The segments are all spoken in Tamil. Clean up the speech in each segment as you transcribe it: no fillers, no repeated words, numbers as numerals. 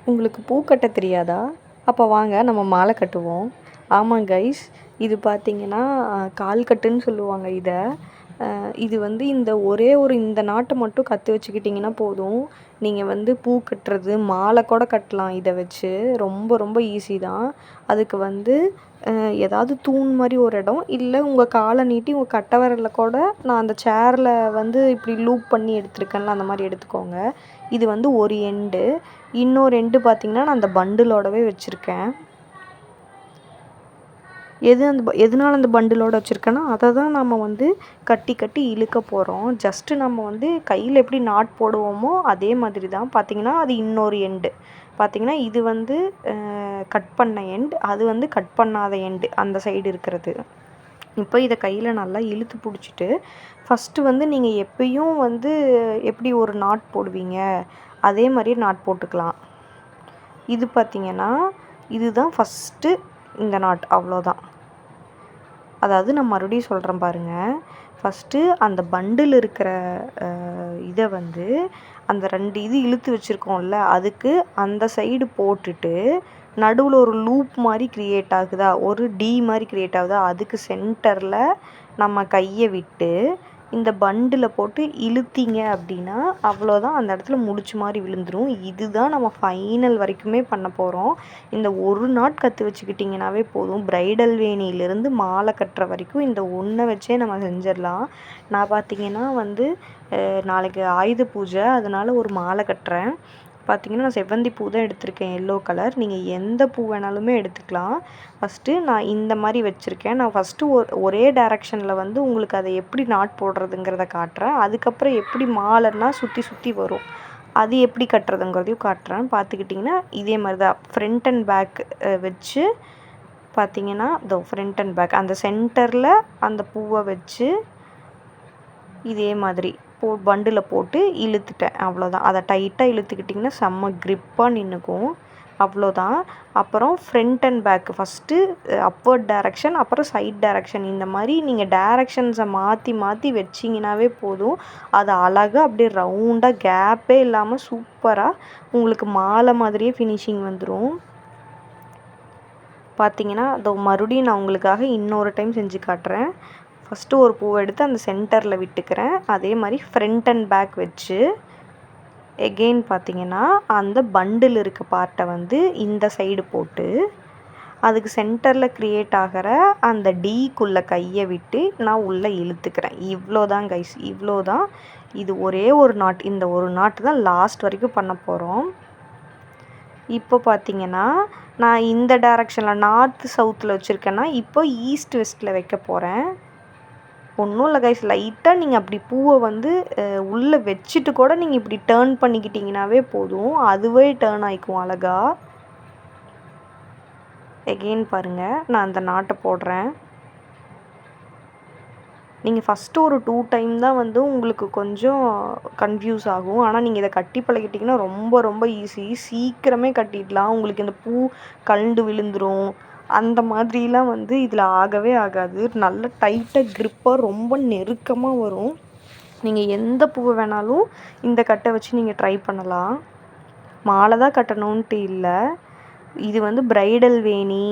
உங்களுக்கு பூ கட்ட தெரியாதா? அப்போ வாங்க நம்ம மாலை கட்டுவோம். ஆமாங்க கைஸ், இது பார்த்தீங்கன்னா கால் கட்டுன்னு சொல்லுவாங்க இத. இது வந்து ஒரே இந்த நாட்ட மட்டும் கற்று வச்சுக்கிட்டிங்கன்னா போதும். நீங்கள் வந்து பூ கட்டுறது, மாலை கூட கட்டலாம் இதை வச்சு. ரொம்ப ரொம்ப ஈஸி தான். அதுக்கு வந்து ஏதாவது தூண் மாதிரி ஒரு இடம், இல்லை உங்கள் காலை நீட்டி உங்கள் கட்டை விரல்ல கூட நான் அந்த சேரில் வந்து இப்படி லூப் பண்ணி எடுத்திருக்கேன்ல, அந்த மாதிரி எடுத்துக்கோங்க. இது வந்து ஒரு எண்டு. இன்னொரு எண்டு பார்த்திங்கன்னா நான் அந்த பண்டிலோடவே வச்சுருக்கேன். எதனால அந்த பண்டிலோட வச்சுருக்கேன்னா, அதை தான் நம்ம வந்து கட்டி கட்டி இழுக்க போகிறோம். ஜஸ்ட்டு நம்ம வந்து கையில் எப்படி நாட் போடுவோமோ அதே மாதிரி தான். பார்த்திங்கன்னா அது இன்னொரு எண்டு. பார்த்திங்கன்னா இது வந்து கட் பண்ண எண்ட், அது வந்து கட் பண்ணாத எண்டு, அந்த சைடு இருக்கிறது. இப்போ இதை கையில் நல்லா இழுத்து பிடிச்சிட்டு, ஃபஸ்ட்டு வந்து நீங்கள் எப்பயும் வந்து எப்படி ஒரு நாட் போடுவீங்க அதே மாதிரியே நாட் போட்டுக்கலாம். இது பார்த்திங்கன்னா இதுதான் ஃபஸ்ட்டு இந்த நாட், அவ்வளோதான். அதாவது நான் மறுபடியும் சொல்கிறேன் பாருங்கள். ஃபஸ்ட்டு அந்த பண்டில் இருக்கிற இதை வந்து அந்த 2 இது இழுத்து வச்சுருக்கோம்ல, அதுக்கு அந்த சைடு போட்டுட்டு நடுவில் ஒரு லூப் மாதிரி க்ரியேட் ஆகுதா, ஒரு டி மாதிரி க்ரியேட் ஆகுதா, அதுக்கு சென்டரில் நம்ம கையை விட்டு இந்த பண்டில் போட்டு இழுத்தீங்க அப்படின்னா அவ்வளோதான், அந்த இடத்துல முடிச்சு மாதிரி விழுந்துடும். இதுதான் நம்ம ஃபைனல் வரைக்குமே பண்ண போகிறோம். இந்த ஒரு நாட் கற்று வச்சுக்கிட்டிங்கனாவே போதும். ப்ரைடல் வேணியிலேருந்து மாலை கட்டுற வரைக்கும் இந்த ஒன்றை வச்சே நம்ம செஞ்சிடலாம். நான் பார்த்திங்கன்னா வந்து நாளைக்கு ஆயுத பூஜை, அதனால் ஒரு மாலை கட்டுறேன். பார்த்திங்கன்னா நான் செவ்வந்தி பூ தான் எடுத்திருக்கேன், எல்லோ கலர். நீங்கள் எந்த பூ வேணாலுமே எடுத்துக்கலாம். ஃபஸ்ட்டு நான் இந்த மாதிரி வச்சுருக்கேன். நான் ஃபஸ்ட்டு ஒரே டைரெக்ஷனில் வந்து உங்களுக்கு அதை எப்படி நாட் போடுறதுங்கிறத காட்டுறேன். அதுக்கப்புறம் எப்படி மாலைன்னா சுற்றி சுற்றி வரும், அது எப்படி கட்டுறதுங்கிறதையும் காட்டுறேன். பார்த்துக்கிட்டிங்கன்னா இதே மாதிரி தான் ஃப்ரண்ட் அண்ட் பேக் வச்சு, பார்த்திங்கன்னா இதோ ஃப்ரண்ட் அண்ட் பேக் அந்த சென்டரில் அந்த பூவை வச்சு இதே மாதிரி பண்டில் போட்டு இழுத்துட்டேன், அவ்வளோதான். அதை டைட்டாக இழுத்துக்கிட்டிங்கன்னா செம்ம க்ரிப்பாக நின்றுக்கும், அவ்வளோதான். அப்புறம் front and back first upward direction, அப்புறம் சைட் டைரெக்ஷன், இந்த மாதிரி நீங்கள் டைரெக்ஷன்ஸை மாற்றி மாற்றி வச்சிங்கனாவே போதும். அது அழகாக அப்படியே ரவுண்டாக கேப்பே இல்லாமல் சூப்பராக உங்களுக்கு மாலை மாதிரியே ஃபினிஷிங் வந்துடும். பார்த்திங்கன்னா அதோ மறுபடியும் நான் உங்களுக்காக இன்னொரு டைம் செஞ்சு காட்டுறேன். ஃபஸ்ட்டு ஒரு பூவை எடுத்து அந்த சென்டரில் விட்டுக்கிறேன். அதே மாதிரி ஃப்ரண்ட் அண்ட் பேக் வச்சு எகெயின் பார்த்திங்கன்னா அந்த பண்டில் இருக்க பார்ட்டை வந்து இந்த சைடு போட்டு அதுக்கு சென்டரில் க்ரியேட் ஆகிற அந்த டீக்குள்ளே கையை விட்டு நான் உள்ளே இழுத்துக்கிறேன். இவ்வளோ தான் கைஸ், இவ்வளோ தான். இது ஒரே ஒரு நாட், இந்த ஒரு நாட்டு தான் லாஸ்ட் வரைக்கும் பண்ண போகிறோம். இப்போ பார்த்திங்கன்னா நான் இந்த டைரெக்ஷனில் நார்த்து சவுத்தில் வச்சுருக்கேன்னா இப்போ ஈஸ்ட் வெஸ்ட்டில் வைக்க போகிறேன். ஒன்றும் இல்லை கைஸ், லைட்டாக நீங்கள் அப்படி பூவை வந்து உள்ளே வச்சுட்டு கூட நீங்கள் இப்படி டேர்ன் பண்ணிக்கிட்டிங்கனாவே போதும், அதுவே டேர்ன் ஆகிக்கும் அழகா. எகெயின் பாருங்கள், நான் அந்த நாட்டை போடுறேன். நீங்கள் ஃபஸ்ட்டு ஒரு 2 டைம் தான் வந்து உங்களுக்கு கொஞ்சம் கன்ஃப்யூஸ் ஆகும். ஆனால் நீங்கள் இதை கட்டி பழகிட்டிங்கன்னா ரொம்ப ரொம்ப ஈஸி, சீக்கிரமே கட்டிடலாம். உங்களுக்கு இந்த பூ கழண்டு விழுந்துடும் அந்த மாதிரிலாம் வந்து இதில் ஆகவே ஆகாது. நல்ல டைட்டாக க்ரிப்பாக ரொம்ப நெருக்கமாக வரும். நீங்கள் எந்த பூவை வேணாலும் இந்த கட்டை வச்சு நீங்கள் ட்ரை பண்ணலாம். மாலை தான் கட்டணுன்ட்டு இல்லை. இது வந்து ப்ரைடல் வேணி,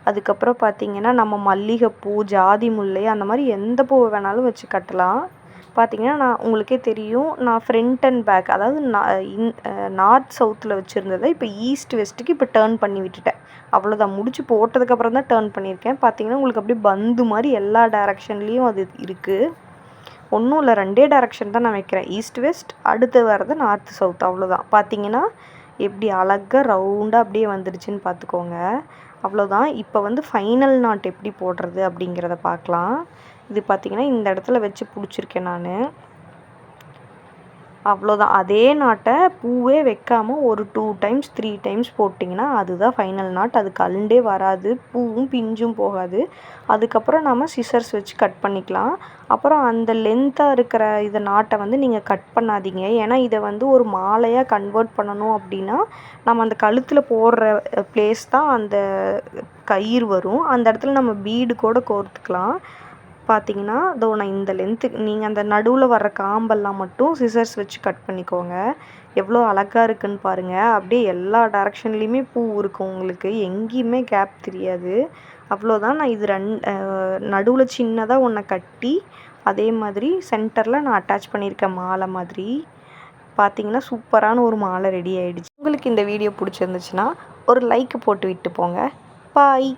அதுக்கப்புறம் பார்த்திங்கன்னா நம்ம மல்லிகைப்பூ, ஜாதி முல்லை, அந்த மாதிரி எந்த பூவை வேணாலும் வச்சு கட்டலாம். பார்த்திங்கன்னா நான் உங்களுக்கே தெரியும், நான் ஃப்ரண்ட் அண்ட் பேக், அதாவது நார்த் சவுத்தில் வச்சுருந்ததை இப்போ ஈஸ்ட் வெஸ்ட்டுக்கு இப்போ டேர்ன் பண்ணி விட்டுட்டேன். அவ்வளோதான், முடிச்சு போட்டதுக்கப்புறம் தான் டேர்ன் பண்ணியிருக்கேன். பார்த்திங்கன்னா உங்களுக்கு அப்படியே பந்து மாதிரி எல்லா டைரெக்ஷன்லேயும் அது இருக்குது. ஒன்றும் இல்லை, 2 டைரெக்ஷன் தான் நான் வைக்கிறேன், ஈஸ்ட் வெஸ்ட், அடுத்து வர்றது நார்த்து சவுத், அவ்வளோதான். பார்த்திங்கன்னா எப்படி அழகாக ரவுண்டாக அப்படியே வந்துடுச்சுன்னு பார்த்துக்கோங்க, அவ்வளோதான். இப்போ வந்து ஃபைனல் நாட் எப்படி போடுறது அப்படிங்கிறத பார்க்கலாம். இது பார்த்திங்கன்னா இந்த இடத்துல வச்சு பிடிச்சிருக்கேன் நான், அவ்வளோதான். அதே நாட்டை பூவே வைக்காமல் ஒரு 2 டைம்ஸ் 3 டைம்ஸ் போட்டிங்கன்னா அதுதான் ஃபைனல் நாட். அது கழண்டே வராது, பூவும் பிஞ்சும் போகாது. அதுக்கப்புறம் நம்ம சிசர்ஸ் வச்சு கட் பண்ணிக்கலாம். அப்புறம் அந்த லென்த்தாக இருக்கிற இதை நாட்டை வந்து நீங்கள் கட் பண்ணாதீங்க. ஏன்னா இதை வந்து ஒரு மாலையாக கன்வெர்ட் பண்ணணும் அப்படின்னா நம்ம அந்த கழுத்தில் போடுற ப்ளேஸ் தான் அந்த கயிறு வரும், அந்த இடத்துல நம்ம பீடு கூட கோர்த்துக்கலாம். பார்த்திங்கன்னா நான் இந்த லென்த்துக்கு நீங்கள் அந்த நடுவில் வர்ற காம்பெல்லாம் மட்டும் சிசர்ஸ் வச்சு கட் பண்ணிக்கோங்க. எவ்வளோ அழகாக இருக்குன்னு பாருங்கள். அப்படியே எல்லா டைரக்ஷன்லேயுமே பூ இருக்கும் உங்களுக்கு, எங்கேயுமே கேப் தெரியாது. அவ்வளோதான். நான் இது நடுவில் சின்னதாக ஒன்றை கட்டி அதே மாதிரி சென்டரில் நான் அட்டாச் பண்ணியிருக்கேன் மாலை மாதிரி. பார்த்தீங்கன்னா சூப்பரான ஒரு மாலை ரெடி ஆகிடுச்சு. உங்களுக்கு இந்த வீடியோ பிடிச்சிருந்துச்சுன்னா ஒரு லைக் போட்டு விட்டு போங்க. பாய்.